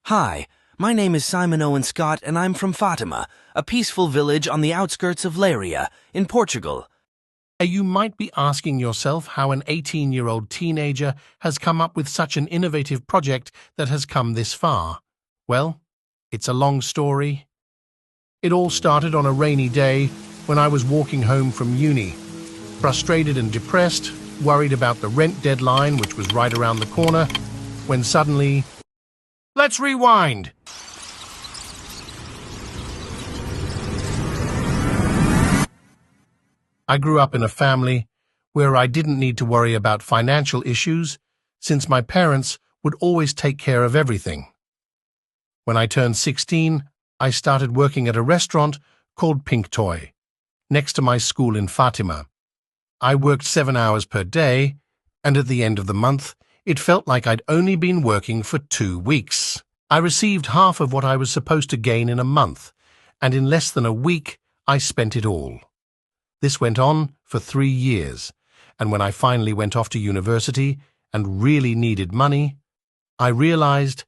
Hi, my name is Simon Owen Scott and I'm from Fatima, a peaceful village on the outskirts of Leiria, in Portugal. You might be asking yourself how an 18-year-old teenager has come up with such an innovative project that has come this far. Well, it's a long story. It all started on a rainy day when I was walking home from uni, frustrated and depressed, worried about the rent deadline, which was right around the corner, when suddenly... Let's rewind! I grew up in a family where I didn't need to worry about financial issues since my parents would always take care of everything. When I turned 16, I started working at a restaurant called Pink Toy, next to my school in Fatima. I worked 7 hours per day, and at the end of the month, it felt like I'd only been working for 2 weeks. I received half of what I was supposed to gain in a month, and in less than a week, I spent it all. This went on for 3 years, and when I finally went off to university and really needed money, I realized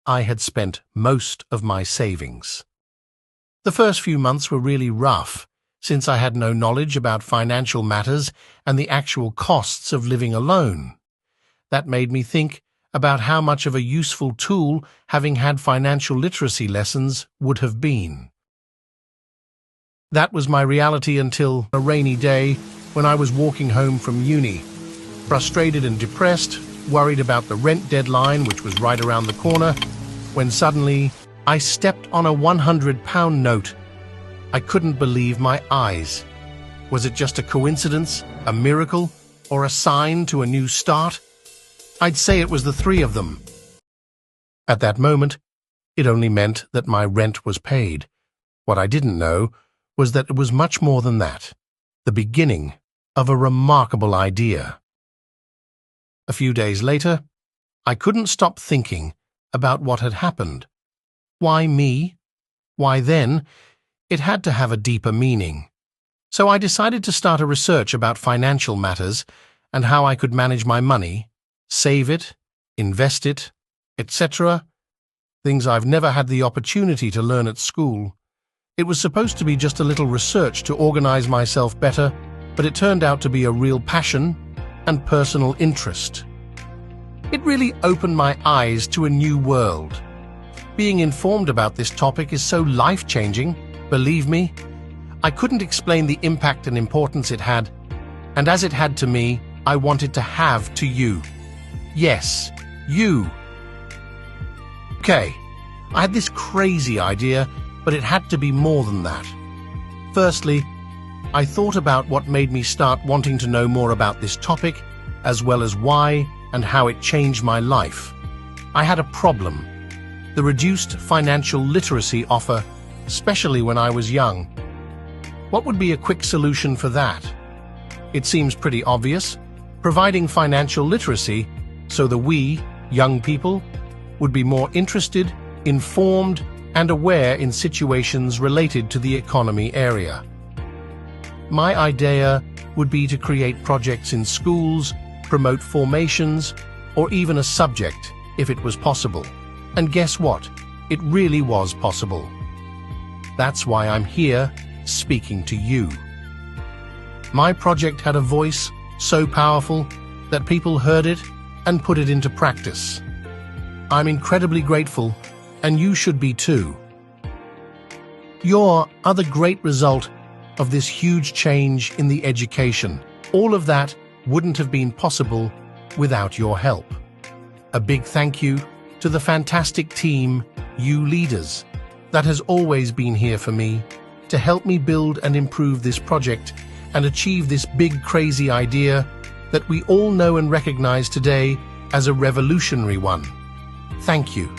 I had spent most of my savings. The first few months were really rough, since I had no knowledge about financial matters and the actual costs of living alone. That made me think about how much of a useful tool having had financial literacy lessons would have been. That was my reality until a rainy day when I was walking home from uni, frustrated and depressed, worried about the rent deadline, which was right around the corner, when suddenly I stepped on a £100 note. I couldn't believe my eyes. Was it just a coincidence, a miracle, or a sign to a new start? I'd say it was the three of them. At that moment, it only meant that my rent was paid. What I didn't know was that it was much more than that, the beginning of a remarkable idea. A few days later, I couldn't stop thinking about what had happened. Why me? Why then? It had to have a deeper meaning. So I decided to start a research about financial matters and how I could manage my money, save it, invest it, etc. Things I've never had the opportunity to learn at school. It was supposed to be just a little research to organize myself better, but it turned out to be a real passion and personal interest. It really opened my eyes to a new world. Being informed about this topic is so life-changing, believe me. I couldn't explain the impact and importance it had, and as it had to me, I wanted to have to you. Yes, you. Okay, I had this crazy idea, but it had to be more than that. Firstly, I thought about what made me start wanting to know more about this topic, as well as why and how it changed my life. I had a problem: the reduced financial literacy offer, especially when I was young. What would be a quick solution for that? It seems pretty obvious: providing financial literacy so that we, young people, would be more interested, informed, and aware in situations related to the economy area. My idea would be to create projects in schools, promote formations, or even a subject, if it was possible. And guess what? It really was possible. That's why I'm here, speaking to you. My project had a voice so powerful that people heard it and put it into practice. I'm incredibly grateful, and you should be too. You're the great result of this huge change in the education. All of that wouldn't have been possible without your help. A big thank you to the fantastic team, you leaders, that has always been here for me to help me build and improve this project and achieve this big crazy idea that we all know and recognize today as a revolutionary one. Thank you.